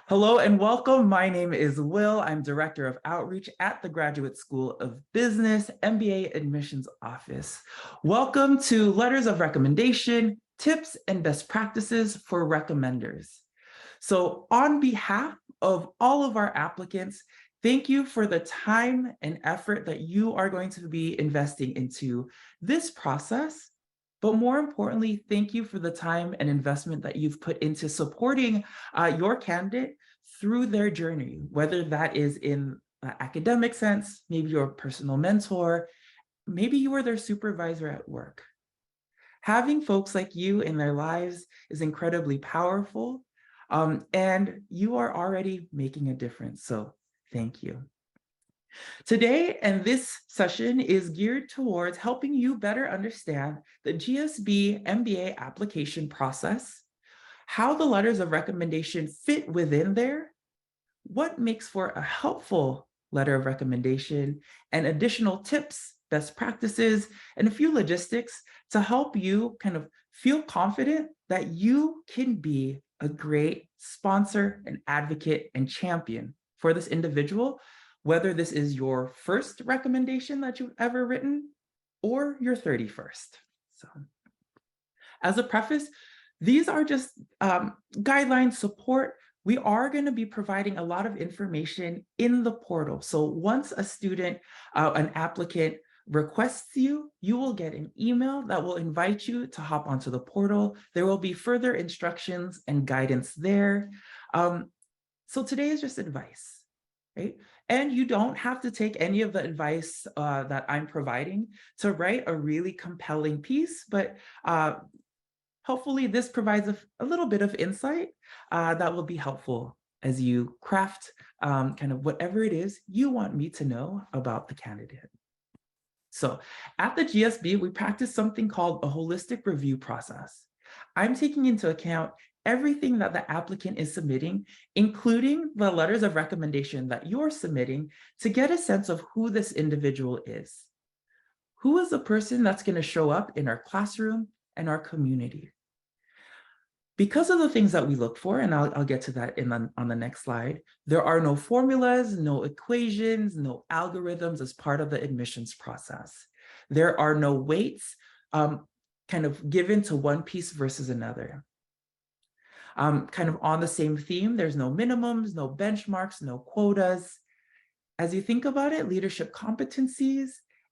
Hello and welcome. My name is Will. I'm Director of Outreach at the Graduate School of Business MBA Admissions Office. Welcome to Letters of Recommendation, Tips and Best Practices for Recommenders. So on behalf of all of our applicants, thank you for the time and effort that you are going to be investing into this process. But more importantly, thank you for the time and investment that you've put into supporting your candidate through their journey, whether that is in an academic sense, maybe you're a personal mentor, maybe you were their supervisor at work. Having folks like you in their lives is incredibly powerful, and you are already making a difference. So thank you. Today and this session is geared towards helping you better understand the GSB MBA application process, how the letters of recommendation fit within there, what makes for a helpful letter of recommendation, and additional tips, best practices, and a few logistics to help you kind of feel confident that you can be a great sponsor and advocate and champion for this individual, whether this is your first recommendation that you've ever written or your 31st. So as a preface, these are just guidelines, support. We are going to be providing a lot of information in the portal. So once a student, an applicant requests you, you will get an email that will invite you to hop onto the portal. There will be further instructions and guidance there. So today is just advice, right? And you don't have to take any of the advice that I'm providing to write a really compelling piece, but hopefully this provides a little bit of insight that will be helpful as you craft kind of whatever it is you want me to know about the candidate. So at the GSB, we practice something called a holistic review process. I'm taking into account everything that the applicant is submitting, including the letters of recommendation that you're submitting, to get a sense of who this individual is. Who is the person that's going to show up in our classroom and our community? Because of the things that we look for, and I'll get to that on the next slide, there are no formulas, no equations, no algorithms as part of the admissions process. There are no weights kind of given to one piece versus another. Kind of on the same theme, there's no minimums, no benchmarks, no quotas. As you think about it, leadership competencies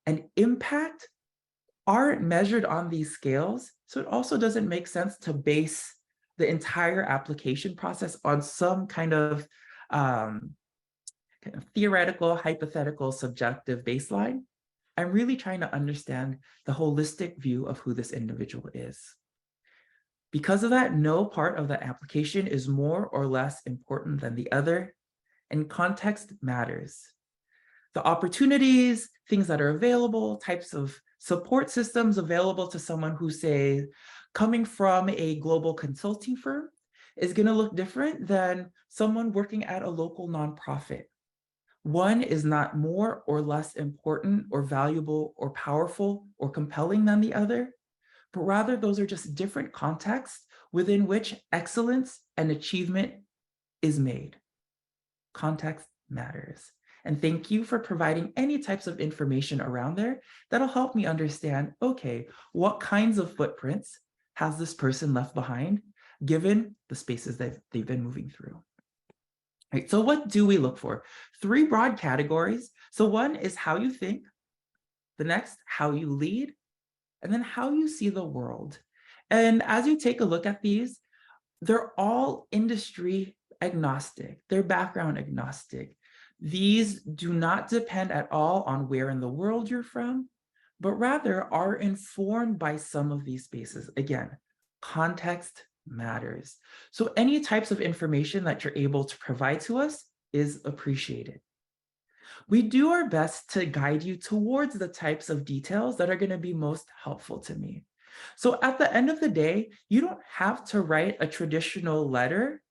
and impact aren't measured on these scales, so it also doesn't make sense to base the entire application process on some kind of theoretical, hypothetical, subjective baseline. I'm really trying to understand the holistic view of who this individual is. Because of that, no part of the application is more or less important than the other, and context matters. The opportunities, things that are available, types of support systems available to someone who, say, coming from a global consulting firm is going to look different than someone working at a local nonprofit. One is not more or less important or valuable or powerful or compelling than the other, but rather those are just different contexts within which excellence and achievement is made. Context matters. And thank you for providing any types of information around there that'll help me understand, okay, what kinds of footprints has this person left behind, given the spaces that they've been moving through. Right, so what do we look for? 3 broad categories. So one is how you think, the next, how you lead, and then how you see the world. And as you take a look at these, they're all industry agnostic, they're background agnostic. These do not depend at all on where in the world you're from, but rather are informed by some of these spaces. Again, context matters. So any types of information that you're able to provide to us is appreciated. We do our best to guide you towards the types of details that are going to be most helpful to me. So at the end of the day, you don't have to write a traditional letter,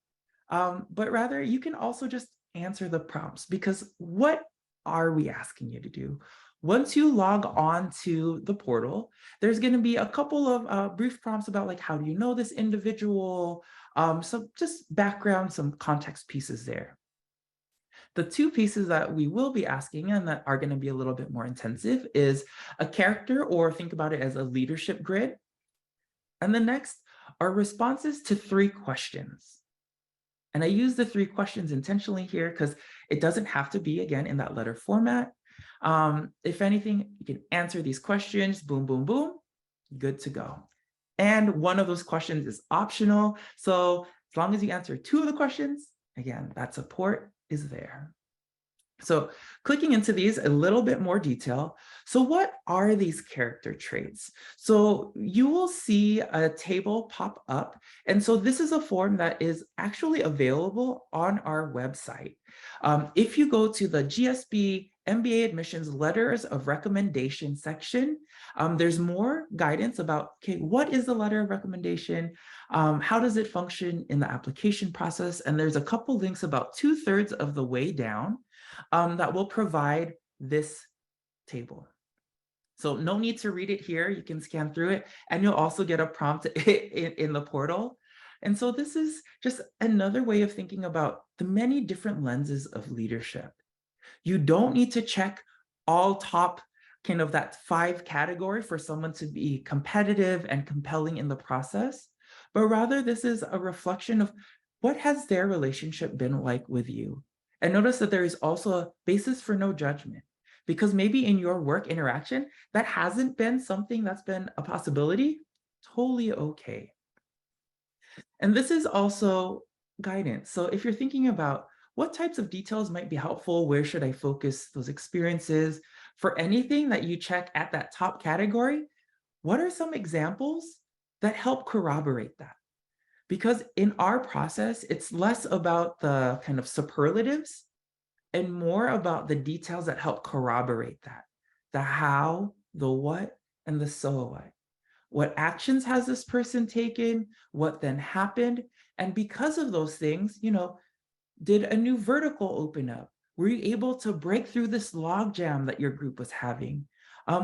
but rather you can also just answer the prompts, because what are we asking you to do? Once you log on to the portal, there's going to be a couple of brief prompts about like, how do you know this individual? Some just background, some context pieces there. The two pieces that we will be asking and that are going to be a little bit more intensive is a character, or think about it as a leadership grid. And the next are responses to 3 questions. And I use the 3 questions intentionally here because it doesn't have to be, again, in that letter format. If anything, you can answer these questions, boom, boom, boom, good to go. And one of those questions is optional. So as long as you answer 2 of the questions, again, that support is there. So clicking into these a little bit more detail. So what are these character traits? So you will see a table pop up. And so this is a form that is actually available on our website. If you go to the GSB MBA admissions letters of recommendation section, there's more guidance about, okay, what is the letter of recommendation? How does it function in the application process? And there's a couple links about 2/3 of the way down that will provide this table. So no need to read it here. You can scan through it, and you'll also get a prompt in the portal. And so this is just another way of thinking about the many different lenses of leadership. You don't need to check all top kind of that 5 category for someone to be competitive and compelling in the process, but rather this is a reflection of what has their relationship been like with you. And notice that there is also a basis for no judgment, because maybe in your work interaction, that hasn't been something that's been a possibility. Totally okay. And this is also guidance. So if you're thinking about what types of details might be helpful, where should I focus those experiences? For anything that you check at that top category, what are some examples that help corroborate that? Because in our process, it's less about the kind of superlatives and more about the details that help corroborate that. The how, the what, and the so what. What actions has this person taken? What then happened? And because of those things, did a new vertical open up? Were you able to break through this logjam that your group was having?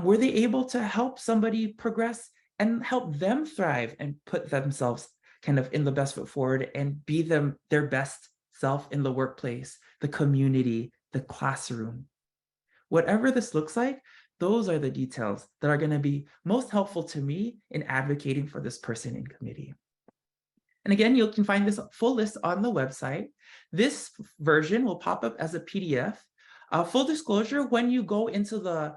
Were they able to help somebody progress and help them thrive and put themselves kind of in the best foot forward and be their best self in the workplace, the community, the classroom? Whatever this looks like, those are the details that are going to be most helpful to me in advocating for this person in committee. And again, you can find this full list on the website. This version will pop up as a PDF. Full disclosure, when you go into the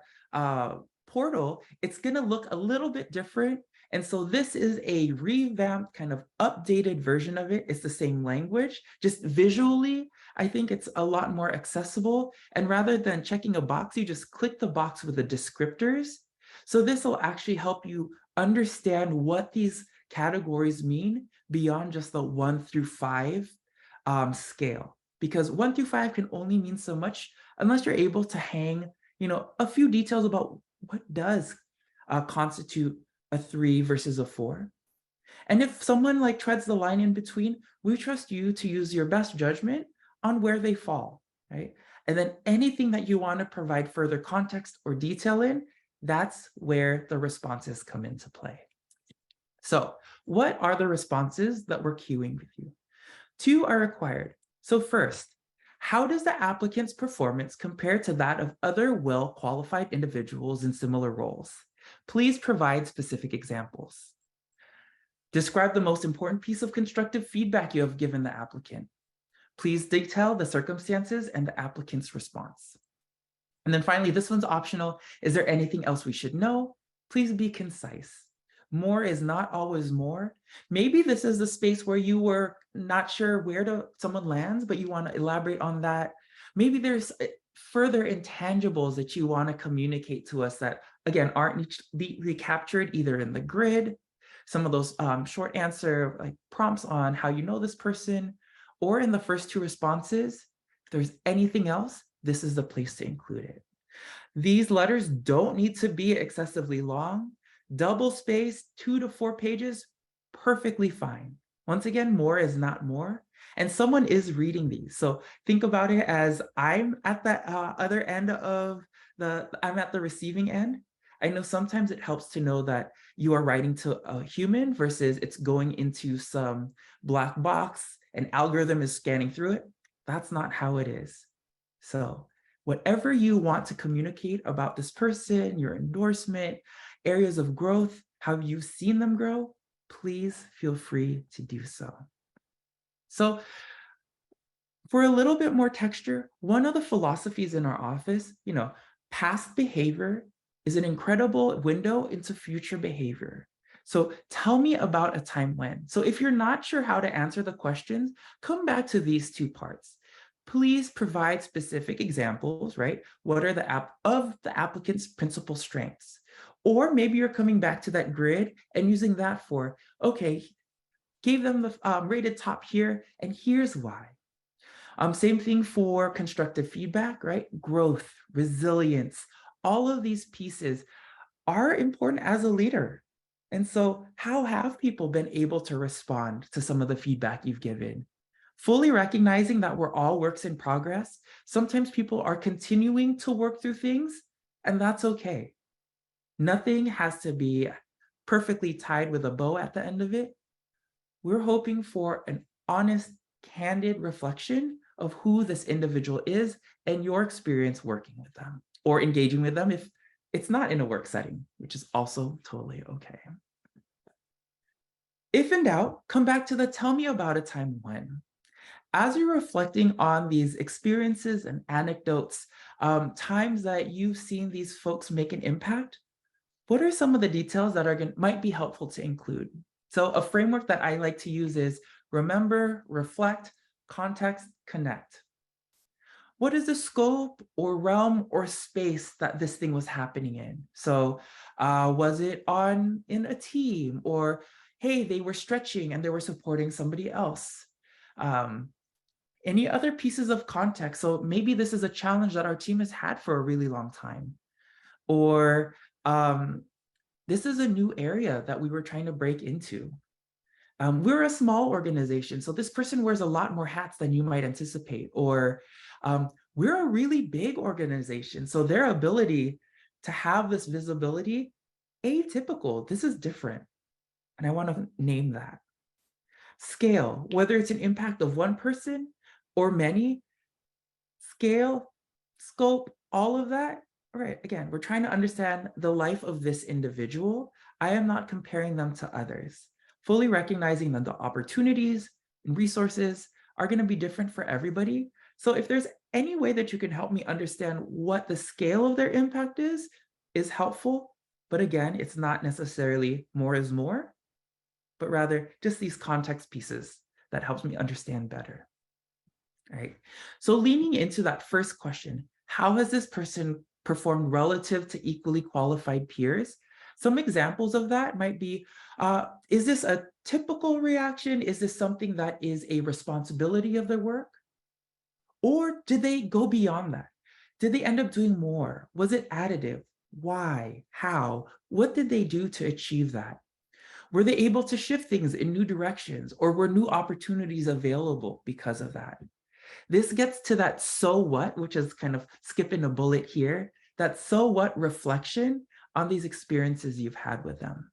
portal, it's going to look a little bit different. And so this is a revamped, kind of updated version of it. It's the same language, just visually, I think it's a lot more accessible. And rather than checking a box, you just click the box with the descriptors. So this will actually help you understand what these categories mean beyond just the 1 through 5 scale. Because 1 through 5 can only mean so much unless you're able to hang, a few details about what does constitute a 3 versus a 4. And if someone like treads the line in between, we trust you to use your best judgment on where they fall, right? And then anything that you want to provide further context or detail in, that's where the responses come into play. So what are the responses that we're queuing with you? 2 are required. So first, how does the applicant's performance compare to that of other well-qualified individuals in similar roles? Please provide specific examples. Describe the most important piece of constructive feedback you have given the applicant. Please detail the circumstances and the applicant's response. And then finally, this one's optional. Is there anything else we should know? Please be concise. More is not always more. Maybe this is the space where you were not sure where someone lands, but you want to elaborate on that. Maybe there's further intangibles that you want to communicate to us that, again, aren't neatly captured either in the grid, some of those short answer like prompts on how you know this person, or in the first 2 responses. If there's anything else, this is the place to include it. These letters don't need to be excessively long. Double spaced, 2 to 4 pages, perfectly fine. Once again, more is not more. And someone is reading these. So think about it as I'm at the other end of I'm at the receiving end. I know sometimes it helps to know that you are writing to a human versus it's going into some black box, an algorithm is scanning through it. That's not how it is. So whatever you want to communicate about this person, your endorsement, areas of growth, how you've seen them grow, please feel free to do so. So for a little bit more texture, one of the philosophies in our office, past behavior is an incredible window into future behavior. So tell me about a time when. So if you're not sure how to answer the questions, come back to these two parts. Please provide specific examples, right? What are the applicant's principal strengths? Or maybe you're coming back to that grid and using that for, okay, gave them the rated top here, and here's why. Same thing for constructive feedback, right? Growth, resilience, all of these pieces are important as a leader. And so how have people been able to respond to some of the feedback you've given? Fully recognizing that we're all works in progress. Sometimes people are continuing to work through things, and that's okay. Nothing has to be perfectly tied with a bow at the end of it. We're hoping for an honest, candid reflection of who this individual is and your experience working with them or engaging with them if it's not in a work setting, which is also totally okay. If in doubt, come back to the tell me about a time when. As you're reflecting on these experiences and anecdotes, times that you've seen these folks make an impact, what are some of the details that might be helpful to include? So a framework that I like to use is remember, reflect, context, connect. What is the scope or realm or space that this thing was happening in? So was it in a team, or hey, they were stretching and they were supporting somebody else? Any other pieces of context? So maybe this is a challenge that our team has had for a really long time. Or this is a new area that we were trying to break into. We're a small organization, so this person wears a lot more hats than you might anticipate. Or we're a really big organization, so their ability to have this visibility, atypical, this is different. And I want to name that. Scale, whether it's an impact of one person or many, scale, scope, all of that. All right, again, we're trying to understand the life of this individual. I am not comparing them to others. Fully recognizing that the opportunities and resources are going to be different for everybody. So if there's any way that you can help me understand what the scale of their impact is helpful. But again, it's not necessarily more is more, but rather just these context pieces that helps me understand better. All right. So leaning into that first question, how has this person performed relative to equally qualified peers? Some examples of that might be, is this a typical reaction? Is this something that is a responsibility of their work? Or did they go beyond that? Did they end up doing more? Was it additive? Why? How? What did they do to achieve that? Were they able to shift things in new directions, or were new opportunities available because of that? This gets to that so what, which is kind of skipping a bullet here, that so what reflection on these experiences you've had with them.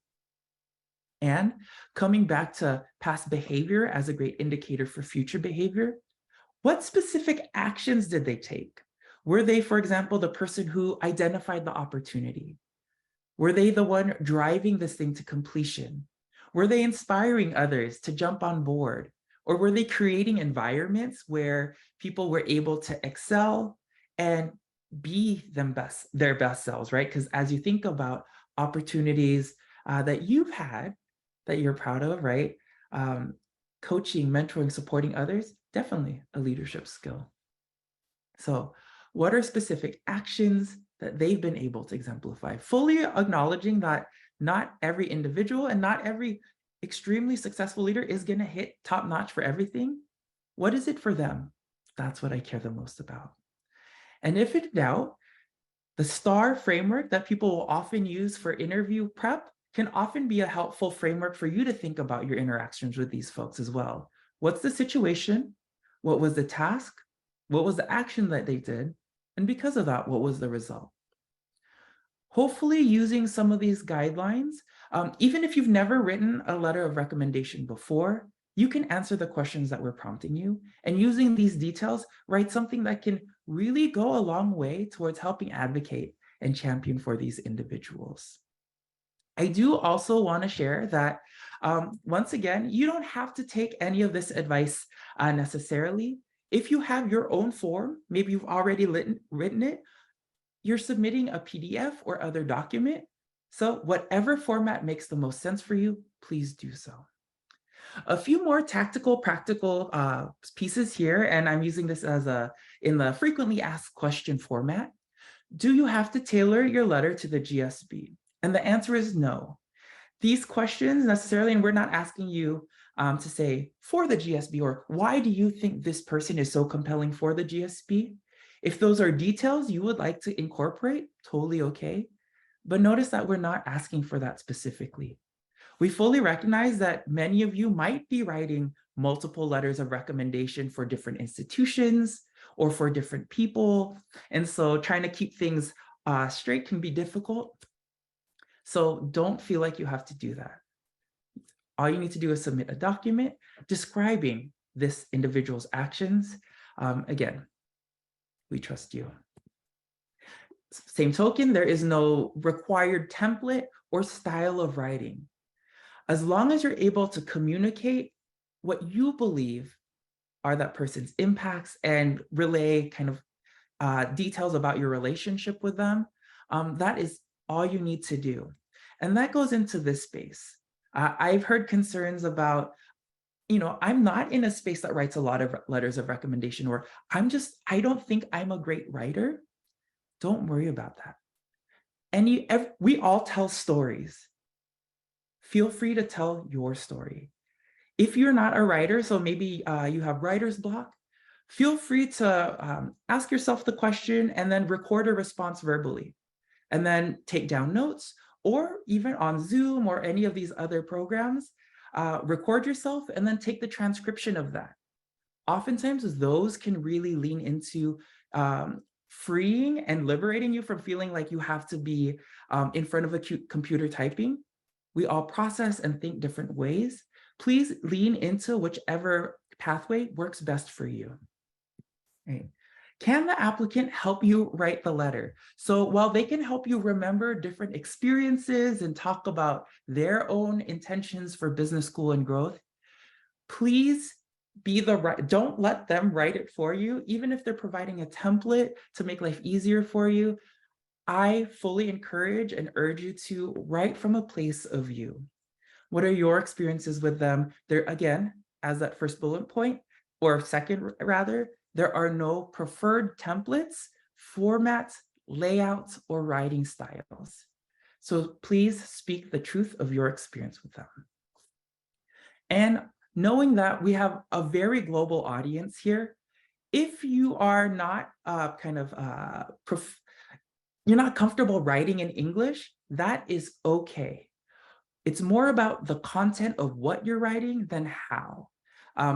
And coming back to past behavior as a great indicator for future behavior, what specific actions did they take? Were they, for example, the person who identified the opportunity? Were they the one driving this thing to completion? Were they inspiring others to jump on board? Or were they creating environments where people were able to excel and be their best selves, right? Because as you think about opportunities that you've had that you're proud of, right? Coaching, mentoring, supporting others, definitely a leadership skill. So what are specific actions that they've been able to exemplify? Fully acknowledging that not every individual and not every extremely successful leader is going to hit top notch for everything. What is it for them? That's what I care the most about. And if in doubt, the STAR framework that people will often use for interview prep can often be a helpful framework for you to think about your interactions with these folks as well. What's the situation? What was the task? What was the action that they did? And because of that, what was the result? Hopefully using some of these guidelines, even if you've never written a letter of recommendation before, you can answer the questions that we're prompting you. And using these details, write something that can really go a long way towards helping advocate and champion for these individuals. I do also want to share that, once again, you don't have to take any of this advice necessarily. If you have your own form, maybe you've already written it, you're submitting a PDF or other document. So whatever format makes the most sense for you, please do so. A few more tactical, practical pieces here, and I'm using this as in the frequently asked question format. Do you have to tailor your letter to the GSB? And the answer is no. These questions necessarily, and we're not asking you to say for the GSB or why do you think this person is so compelling for the GSB? If those are details you would like to incorporate, totally okay. But notice that we're not asking for that specifically. We fully recognize that many of you might be writing multiple letters of recommendation for different institutions or for different people. And so trying to keep things straight can be difficult. So don't feel like you have to do that. All you need to do is submit a document describing this individual's actions. Again, we trust you. Same token, there is no required template or style of writing. As long as you're able to communicate what you believe are that person's impacts and relay kind of details about your relationship with them, that is all you need to do. And that goes into this space. I've heard concerns about, I'm not in a space that writes a lot of letters of recommendation, or I don't think I'm a great writer. Don't worry about that. We all tell stories. Feel free to tell your story. If you're not a writer, so maybe you have writer's block, feel free to ask yourself the question and then record a response verbally, and then take down notes, or even on Zoom or any of these other programs, record yourself and then take the transcription of that. Oftentimes, those can really lean into freeing and liberating you from feeling like you have to be in front of a computer typing. We all process and think different ways. Please lean into whichever pathway works best for you. Right. Can the applicant help you write the letter? So while they can help you remember different experiences and talk about their own intentions for business school and growth, please don't let them write it for you. Even if they're providing a template to make life easier for you, I fully encourage and urge you to write from a place of you. What are your experiences with them? There, again, as that first bullet point, or second rather, there are no preferred templates, formats, layouts, or writing styles. So please speak the truth of your experience with them. And knowing that we have a very global audience here, if you are not you're not comfortable writing in English, that is okay. It's more about the content of what you're writing than how.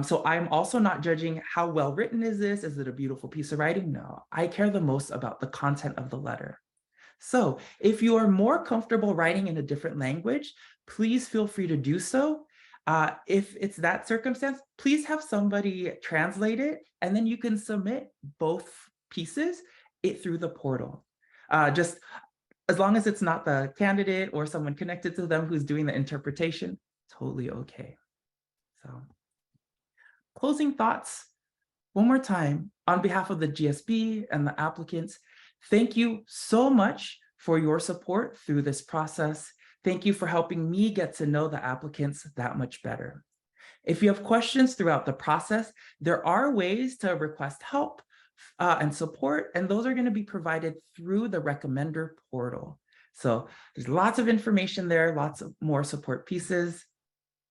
So I'm also not judging how well written is this? Is it a beautiful piece of writing? No, I care the most about the content of the letter. So if you are more comfortable writing in a different language, please feel free to do so. If it's that circumstance, please have somebody translate it, and then you can submit both pieces through the portal. Just as long as it's not the candidate or someone connected to them who's doing the interpretation, totally okay. So closing thoughts, one more time, on behalf of the GSB and the applicants, thank you so much for your support through this process. Thank you for helping me get to know the applicants that much better. If you have questions throughout the process, there are ways to request help and support, and those are going to be provided through the recommender portal. So there's lots of information there, lots of more support pieces,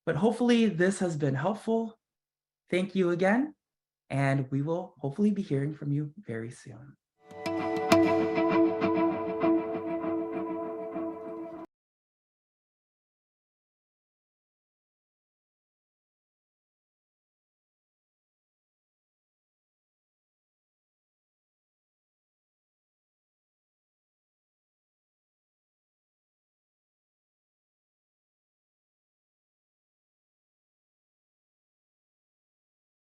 but hopefully this has been helpful. Thank you again, and we will hopefully be hearing from you very soon.